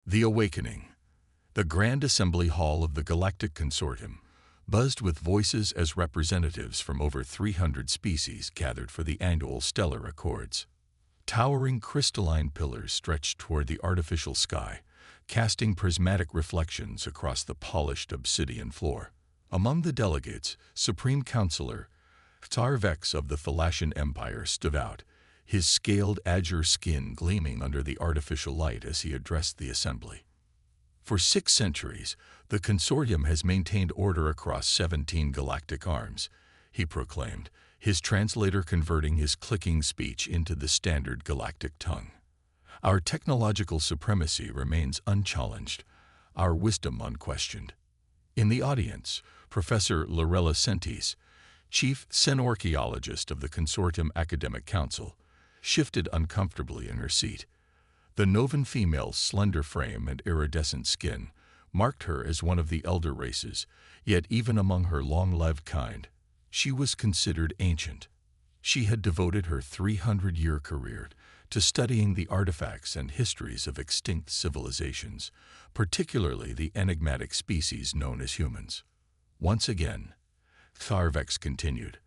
The Awakening. The Grand Assembly Hall of the Galactic Consortium buzzed with voices as representatives from over 300 species gathered for the annual Stellar Accords. Towering crystalline pillars stretched toward the artificial sky, casting prismatic reflections across the polished obsidian floor. Among the delegates, Supreme Counselor Tsar Vex of the Thalassian Empire stood out, his scaled azure skin gleaming under the artificial light as he addressed the assembly. For 6 centuries, the consortium has maintained order across 17 galactic arms, he proclaimed, his translator converting his clicking speech into the standard galactic tongue. Our technological supremacy remains unchallenged, our wisdom unquestioned. In the audience, Professor Lorella Sentis, chief xenorchaeologist of the Consortium Academic Council, shifted uncomfortably in her seat. The Novan female's slender frame and iridescent skin marked her as one of the elder races, yet even among her long-lived kind, she was considered ancient. She had devoted her 300-year career to studying the artifacts and histories of extinct civilizations, particularly the enigmatic species known as humans. Once again, Tharvex continued,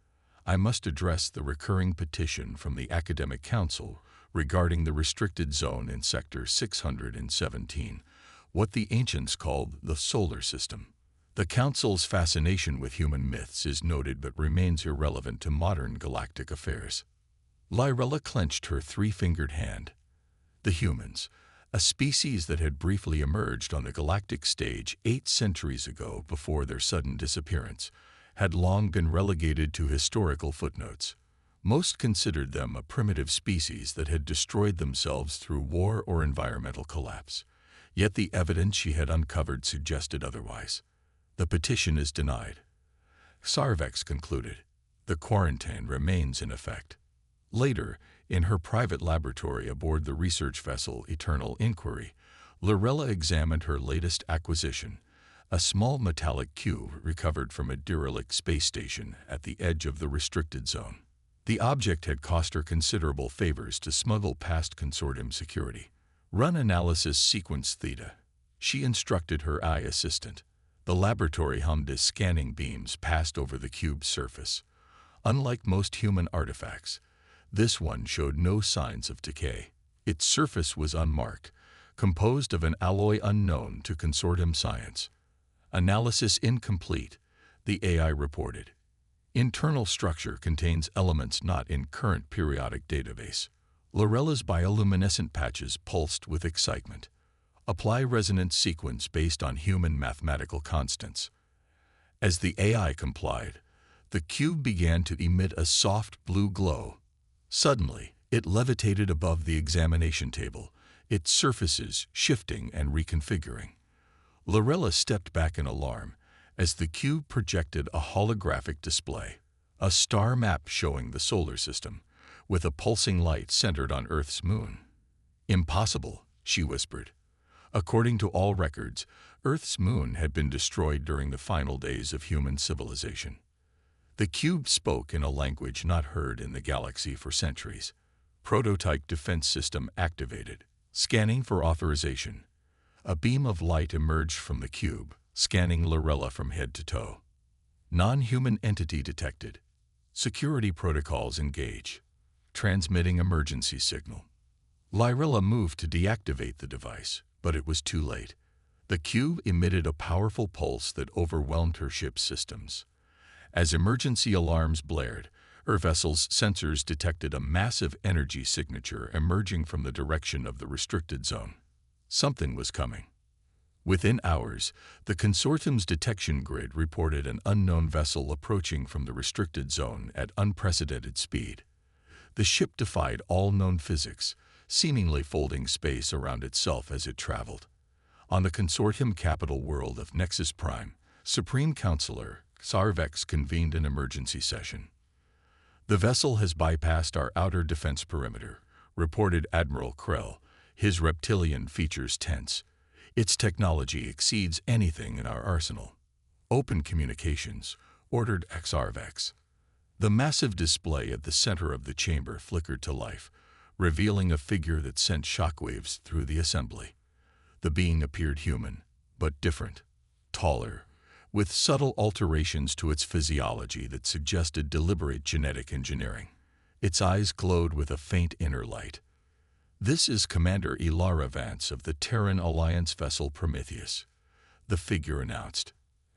I must address the recurring petition from the Academic Council regarding the restricted zone in Sector 617, what the ancients called the Solar System. The Council's fascination with human myths is noted but remains irrelevant to modern galactic affairs. Lyrella clenched her 3-fingered hand. The humans, a species that had briefly emerged on the galactic stage 8 centuries ago before their sudden disappearance, had long been relegated to historical footnotes. Most considered them a primitive species that had destroyed themselves through war or environmental collapse. Yet the evidence she had uncovered suggested otherwise. The petition is denied. Sarvex concluded. The quarantine remains in effect. Later, in her private laboratory aboard the research vessel Eternal Inquiry, Lorella examined her latest acquisition, a small metallic cube recovered from a derelict space station at the edge of the restricted zone. The object had cost her considerable favors to smuggle past consortium security. Run analysis sequence theta, she instructed her eye assistant. The laboratory hummed as scanning beams passed over the cube's surface. Unlike most human artifacts, this one showed no signs of decay. Its surface was unmarked, composed of an alloy unknown to consortium science. Analysis incomplete, the AI reported. Internal structure contains elements not in current periodic database. Lorella's bioluminescent patches pulsed with excitement. Apply resonance sequence based on human mathematical constants. As the AI complied, the cube began to emit a soft blue glow. Suddenly, it levitated above the examination table, its surfaces shifting and reconfiguring. Lorella stepped back in alarm as the cube projected a holographic display, a star map showing the solar system, with a pulsing light centered on Earth's moon. Impossible, she whispered. According to all records, Earth's moon had been destroyed during the final days of human civilization. The cube spoke in a language not heard in the galaxy for centuries. Prototype defense system activated. Scanning for authorization. A beam of light emerged from the cube, scanning Lorella from head to toe. Non-human entity detected. Security protocols engage. Transmitting emergency signal. Lyrella moved to deactivate the device, but it was too late. The cube emitted a powerful pulse that overwhelmed her ship's systems. As emergency alarms blared, her vessel's sensors detected a massive energy signature emerging from the direction of the restricted zone. Something was coming. Within hours, the consortium's detection grid reported an unknown vessel approaching from the restricted zone at unprecedented speed. The ship defied all known physics, seemingly folding space around itself as it traveled. On the consortium capital world of Nexus Prime, Supreme Counselor Sarvex convened an emergency session. The vessel has bypassed our outer defense perimeter, reported Admiral Krell, his reptilian features tense. Its technology exceeds anything in our arsenal. Open communications, ordered Sarvex. The massive display at the center of the chamber flickered to life, revealing a figure that sent shockwaves through the assembly. The being appeared human, but different, taller, with subtle alterations to its physiology that suggested deliberate genetic engineering. Its eyes glowed with a faint inner light. "This is Commander Ilara Vance of the Terran Alliance vessel Prometheus," the figure announced.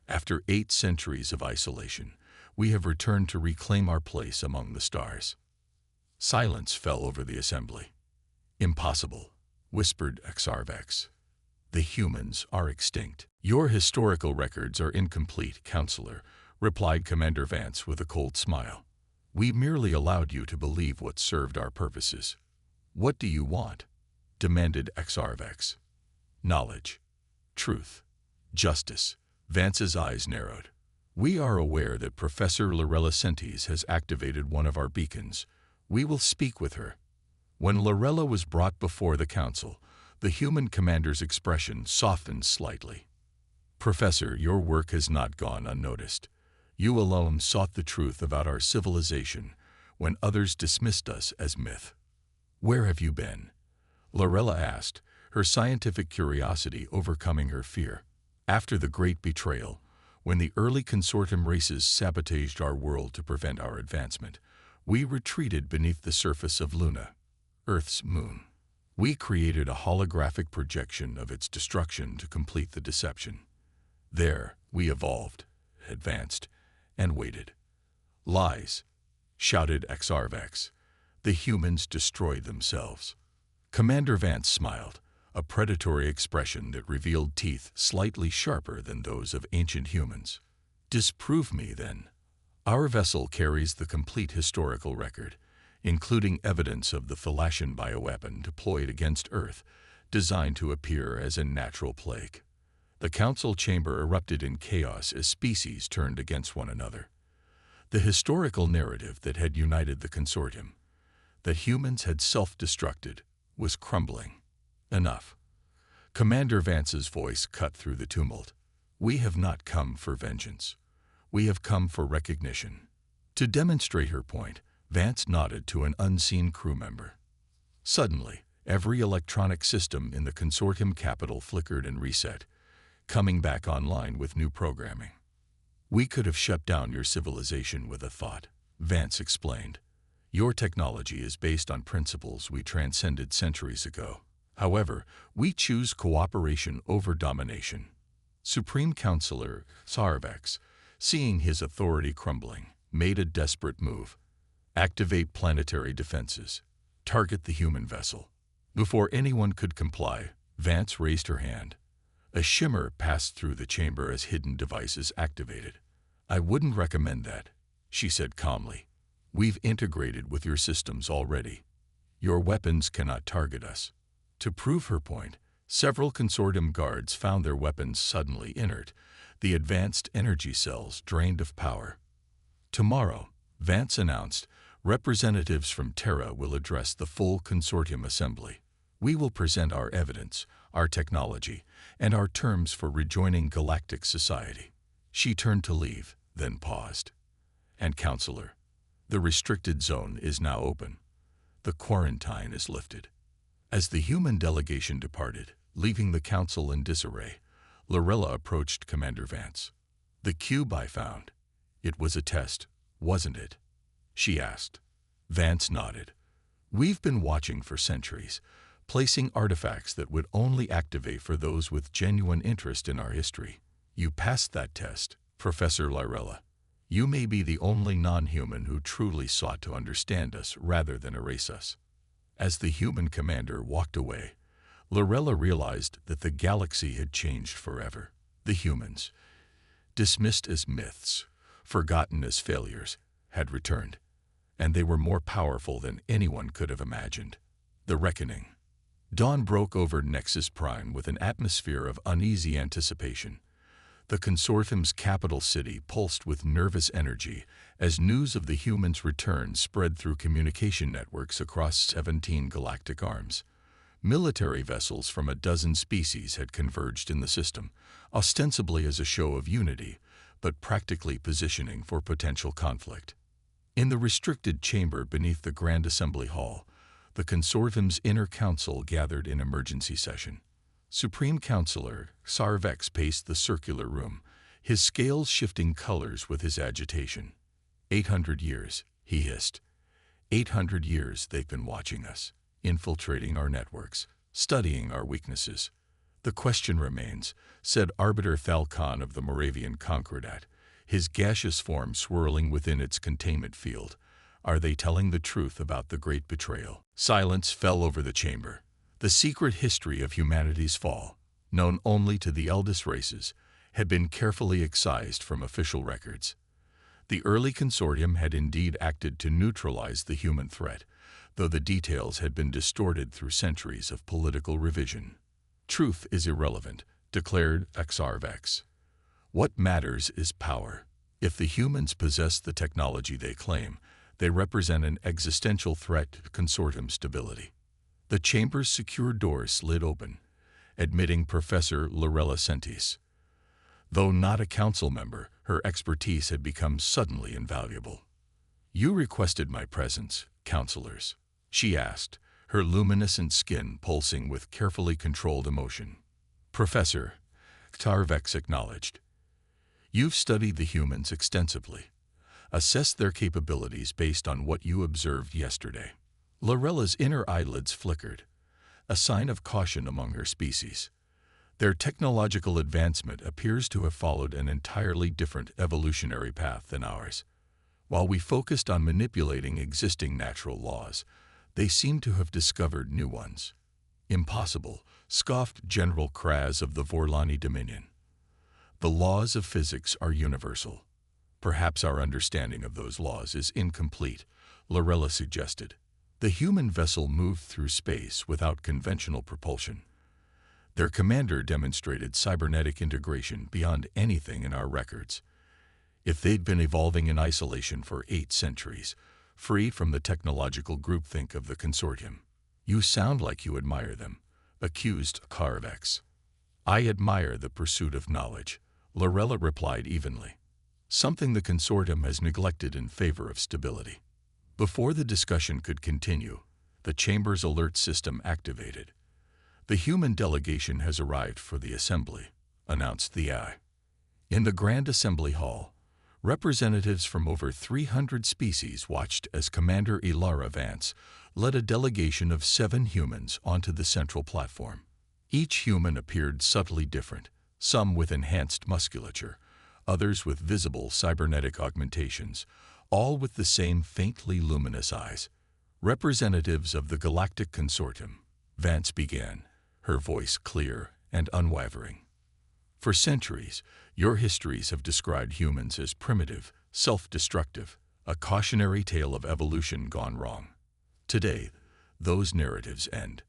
"After 8 centuries of isolation, we have returned to reclaim our place among the stars." Silence fell over the assembly. "Impossible," whispered Xarvex. "The humans are extinct." "Your historical records are incomplete, Counselor," replied Commander Vance with a cold smile. "We merely allowed you to believe what served our purposes." "What do you want?" demanded Xarvex. "Knowledge, truth, justice." Vance's eyes narrowed. "We are aware that Professor Lorella Sentes has activated one of our beacons. We will speak with her." When Lorella was brought before the council, the human commander's expression softened slightly. "Professor, your work has not gone unnoticed. You alone sought the truth about our civilization when others dismissed us as myth." "Where have you been?" Lorella asked, her scientific curiosity overcoming her fear. "After the Great Betrayal, when the early consortium races sabotaged our world to prevent our advancement, we retreated beneath the surface of Luna, Earth's moon. We created a holographic projection of its destruction to complete the deception. There, we evolved, advanced, and waited." "Lies," shouted Xarvex. "The humans destroyed themselves." Commander Vance smiled, a predatory expression that revealed teeth slightly sharper than those of ancient humans. "Disprove me, then." "Our vessel carries the complete historical record, including evidence of the Thalassian bioweapon deployed against Earth, designed to appear as a natural plague." The council chamber erupted in chaos as species turned against one another. The historical narrative that had united the consortium, that humans had self-destructed, was crumbling. "Enough." Commander Vance's voice cut through the tumult. "We have not come for vengeance. We have come for recognition." To demonstrate her point, Vance nodded to an unseen crew member. Suddenly, every electronic system in the consortium capital flickered and reset, coming back online with new programming. "We could have shut down your civilization with a thought," Vance explained. "Your technology is based on principles we transcended centuries ago. However, we choose cooperation over domination." Supreme Counselor Xarvex, seeing his authority crumbling, made a desperate move. "Activate planetary defenses. Target the human vessel." Before anyone could comply, Vance raised her hand. A shimmer passed through the chamber as hidden devices activated. "I wouldn't recommend that," she said calmly. "We've integrated with your systems already. Your weapons cannot target us." To prove her point, several consortium guards found their weapons suddenly inert, the advanced energy cells drained of power. "Tomorrow," Vance announced, "representatives from Terra will address the full consortium assembly. We will present our evidence, our technology, and our terms for rejoining galactic society." She turned to leave, then paused. "And Counselor, the restricted zone is now open. The quarantine is lifted." As the human delegation departed, leaving the council in disarray, Lorella approached Commander Vance. "The cube I found, it was a test, wasn't it?" she asked. Vance nodded. "We've been watching for centuries, placing artifacts that would only activate for those with genuine interest in our history. You passed that test, Professor Lorella. You may be the only non-human who truly sought to understand us rather than erase us." As the human commander walked away, Lorella realized that the galaxy had changed forever. The humans, dismissed as myths, forgotten as failures, had returned, and they were more powerful than anyone could have imagined. The reckoning. Dawn broke over Nexus Prime with an atmosphere of uneasy anticipation. The consortium's capital city pulsed with nervous energy as news of the humans' return spread through communication networks across 17 galactic arms. Military vessels from a dozen species had converged in the system, ostensibly as a show of unity, but practically positioning for potential conflict. In the restricted chamber beneath the Grand Assembly Hall, the consortium's inner council gathered in emergency session. Supreme Counselor Sarvex paced the circular room, his scales shifting colors with his agitation. 800 years, he hissed. 800 years they've been watching us, infiltrating our networks, studying our weaknesses. The question remains, said Arbiter Falcon of the Moravian Concordat, his gaseous form swirling within its containment field. Are they telling the truth about the great betrayal? Silence fell over the chamber. The secret history of humanity's fall, known only to the eldest races, had been carefully excised from official records. The early consortium had indeed acted to neutralize the human threat, though the details had been distorted through centuries of political revision. Truth is irrelevant, declared Xarvex. What matters is power. If the humans possess the technology they claim, they represent an existential threat to consortium stability. The chamber's secure doors slid open, admitting Professor Lorella Sentis. Though not a council member, her expertise had become suddenly invaluable. "You requested my presence, counselors," she asked, her luminescent skin pulsing with carefully controlled emotion. "Professor," Tarvex acknowledged. "You've studied the humans extensively, assessed their capabilities based on what you observed yesterday." Lorella's inner eyelids flickered, a sign of caution among her species. Their technological advancement appears to have followed an entirely different evolutionary path than ours. While we focused on manipulating existing natural laws, they seem to have discovered new ones. "Impossible," scoffed General Kraz of the Vorlani Dominion. "The laws of physics are universal. Perhaps our understanding of those laws is incomplete," Lorella suggested. The human vessel moved through space without conventional propulsion. Their commander demonstrated cybernetic integration beyond anything in our records. If they'd been evolving in isolation for 8 centuries, free from the technological groupthink of the consortium. "You sound like you admire them," accused Carvex. "I admire the pursuit of knowledge," Lorella replied evenly. "Something the consortium has neglected in favor of stability." Before the discussion could continue, the chamber's alert system activated. "The human delegation has arrived for the assembly," announced the AI. In the Grand Assembly Hall, representatives from over 300 species watched as Commander Ilara Vance led a delegation of 7 humans onto the central platform. Each human appeared subtly different, some with enhanced musculature, others with visible cybernetic augmentations, all with the same faintly luminous eyes. "Representatives of the Galactic Consortium," Vance began, her voice clear and unwavering. "For centuries, your histories have described humans as primitive, self-destructive, a cautionary tale of evolution gone wrong. Today, those narratives end."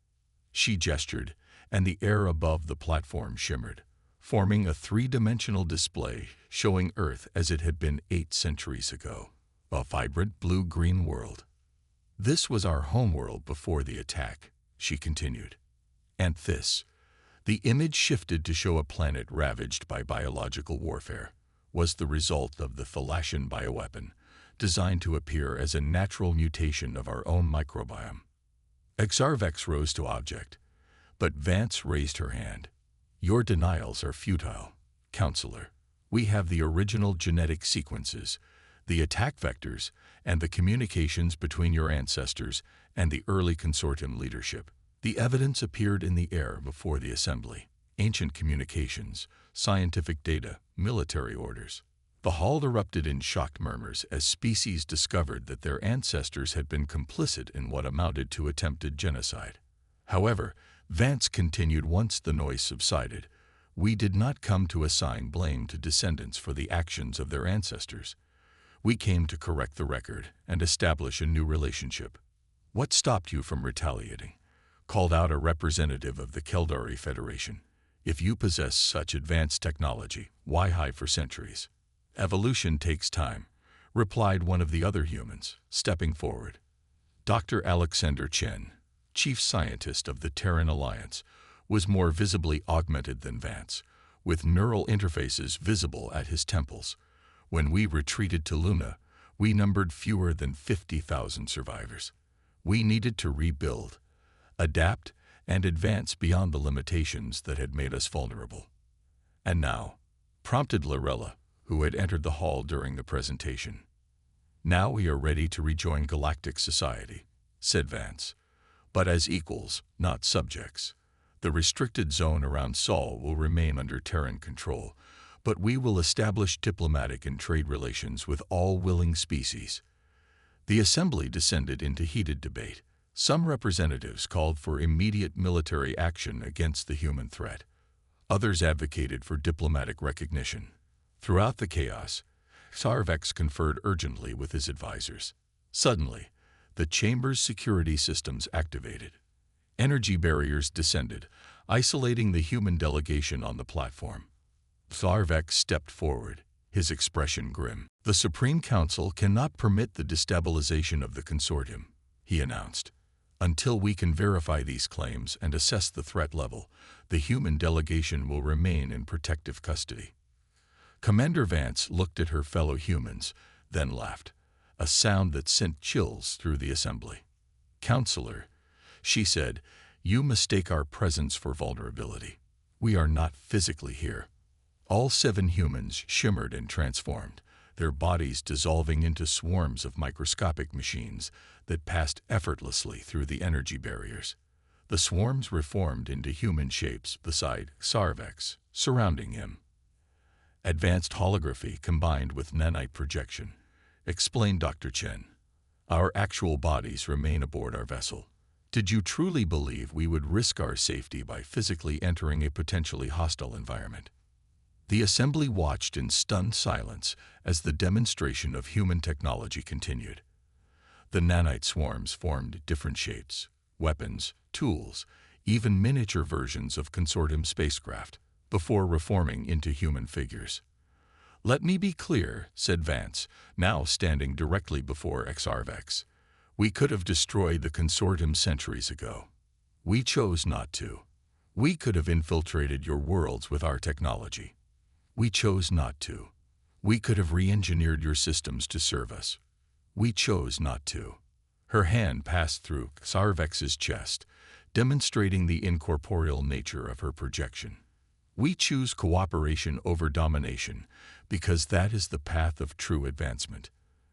She gestured, and the air above the platform shimmered, forming a 3-dimensional display showing Earth as it had been 8 centuries ago. A vibrant blue-green world. "This was our homeworld before the attack," she continued. "And this," the image shifted to show a planet ravaged by biological warfare, "was the result of the Thalassian bioweapon, designed to appear as a natural mutation of our own microbiome." Xarvex rose to object, but Vance raised her hand. "Your denials are futile, Counselor. We have the original genetic sequences, the attack vectors, and the communications between your ancestors and the early consortium leadership. The evidence appeared in the air before the assembly. Ancient communications, scientific data, military orders." The hall erupted in shocked murmurs as species discovered that their ancestors had been complicit in what amounted to attempted genocide. However, Vance continued once the noise subsided, "We did not come to assign blame to descendants for the actions of their ancestors. We came to correct the record and establish a new relationship." "What stopped you from retaliating?" called out a representative of the Keldari Federation. "If you possess such advanced technology, why hide for centuries?" "Evolution takes time," replied one of the other humans, stepping forward. Dr. Alexander Chen, chief scientist of the Terran Alliance, was more visibly augmented than Vance, with neural interfaces visible at his temples. "When we retreated to Luna, we numbered fewer than 50,000 survivors. We needed to rebuild, adapt, and advance beyond the limitations that had made us vulnerable. "And now," prompted Lorella, who had entered the hall during the presentation. "Now we are ready to rejoin galactic society," said Vance, "but as equals, not subjects. The restricted zone around Sol will remain under Terran control, but we will establish diplomatic and trade relations with all willing species." The assembly descended into heated debate. Some representatives called for immediate military action against the human threat. Others advocated for diplomatic recognition. Throughout the chaos, Sarvex conferred urgently with his advisors. Suddenly, the chamber's security systems activated. Energy barriers descended, isolating the human delegation on the platform. Sarvex stepped forward, his expression grim. "The Supreme Council cannot permit the destabilization of the consortium," he announced. "Until we can verify these claims and assess the threat level, the human delegation will remain in protective custody." Commander Vance looked at her fellow humans, then laughed, a sound that sent chills through the assembly. "Counselor," she said, "you mistake our presence for vulnerability. We are not physically here." All 7 humans shimmered and transformed, their bodies dissolving into swarms of microscopic machines that passed effortlessly through the energy barriers. The swarms reformed into human shapes beside Sarvex, surrounding him. "Advanced holography combined with nanite projection," explained Dr. Chen. "Our actual bodies remain aboard our vessel. Did you truly believe we would risk our safety by physically entering a potentially hostile environment?" The assembly watched in stunned silence as the demonstration of human technology continued. The nanite swarms formed different shapes, weapons, tools, even miniature versions of consortium spacecraft, before reforming into human figures. "Let me be clear," said Vance, now standing directly before Sarvex. "We could have destroyed the consortium centuries ago. We chose not to. We could have infiltrated your worlds with our technology. We chose not to. We could have re-engineered your systems to serve us. We chose not to." Her hand passed through Sarvex's chest, demonstrating the incorporeal nature of her projection. "We choose cooperation over domination because that is the path of true advancement.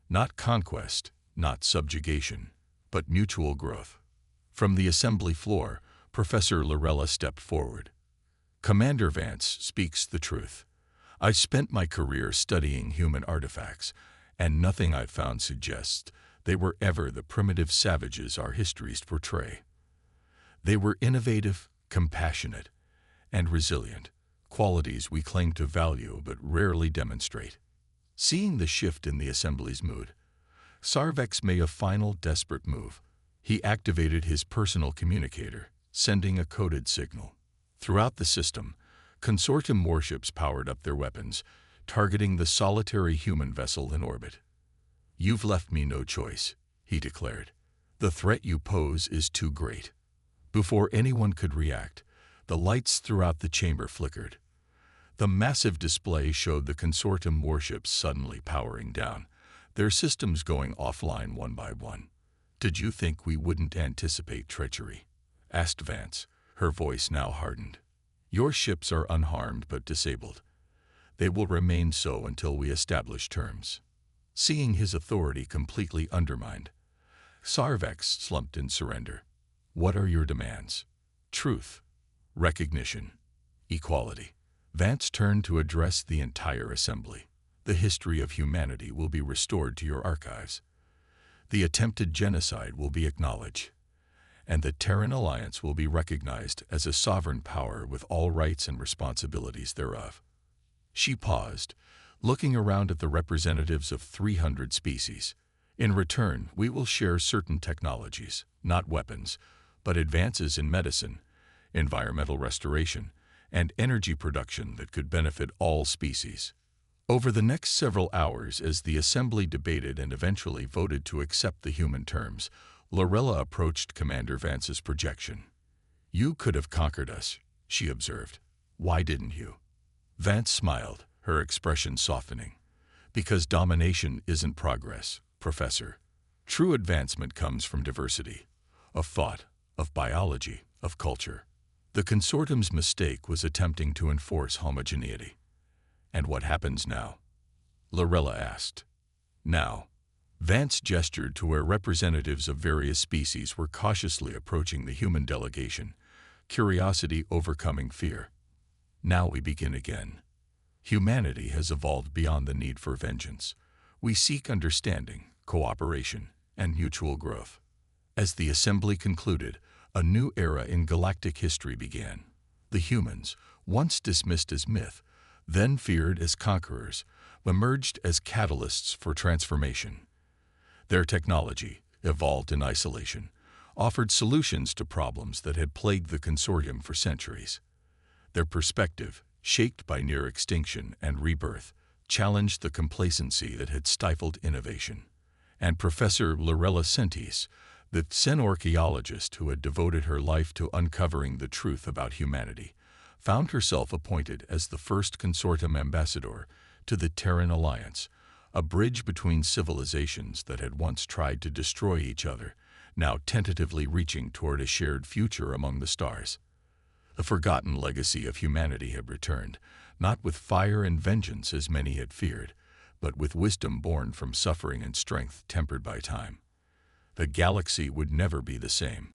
Not conquest, not subjugation, but mutual growth." From the assembly floor, Professor Lorella stepped forward. "Commander Vance speaks the truth. I spent my career studying human artifacts, and nothing I've found suggests they were ever the primitive savages our histories portray. They were innovative, compassionate, and resilient, qualities we claim to value but rarely demonstrate." Seeing the shift in the assembly's mood, Sarvex made a final desperate move. He activated his personal communicator, sending a coded signal. Throughout the system, consortium warships powered up their weapons, targeting the solitary human vessel in orbit. "You've left me no choice," he declared. "The threat you pose is too great." Before anyone could react, the lights throughout the chamber flickered. The massive display showed the consortium warships suddenly powering down, their systems going offline one by one. "Did you think we wouldn't anticipate treachery?" asked Vance, her voice now hardened. "Your ships are unharmed but disabled. They will remain so until we establish terms." Seeing his authority completely undermined, Sarvex slumped in surrender. "What are your demands?" "Truth, recognition, equality." Vance turned to address the entire assembly. "The history of humanity will be restored to your archives. The attempted genocide will be acknowledged, and the Terran Alliance will be recognized as a sovereign power with all rights and responsibilities thereof." She paused, looking around at the representatives of 300 species. "In return, we will share certain technologies, not weapons, but advances in medicine, environmental restoration, and energy production that could benefit all species." Over the next several hours, as the assembly debated and eventually voted to accept the human terms, Lorella approached Commander Vance's projection. "You could have conquered us," she observed. "Why didn't you?" Vance smiled, her expression softening. "Because domination isn't progress, Professor. True advancement comes from diversity, of thought, of biology, of culture. The consortium's mistake was attempting to enforce homogeneity. "And what happens now?" Lorella asked. "Now." Vance gestured to where representatives of various species were cautiously approaching the human delegation, curiosity overcoming fear. "Now we begin again. Humanity has evolved beyond the need for vengeance. We seek understanding, cooperation, and mutual growth." As the assembly concluded, a new era in galactic history began. The humans, once dismissed as myth, then feared as conquerors, emerged as catalysts for transformation. Their technology, evolved in isolation, offered solutions to problems that had plagued the consortium for centuries. Their perspective, shaped by near extinction and rebirth, challenged the complacency that had stifled innovation. And Professor Lorella Sentis, the xenorchaeologist who had devoted her life to uncovering the truth about humanity, found herself appointed as the first consortium ambassador to the Terran Alliance, a bridge between civilizations that had once tried to destroy each other, now tentatively reaching toward a shared future among the stars. The forgotten legacy of humanity had returned, not with fire and vengeance as many had feared, but with wisdom born from suffering and strength tempered by time. The galaxy would never be the same.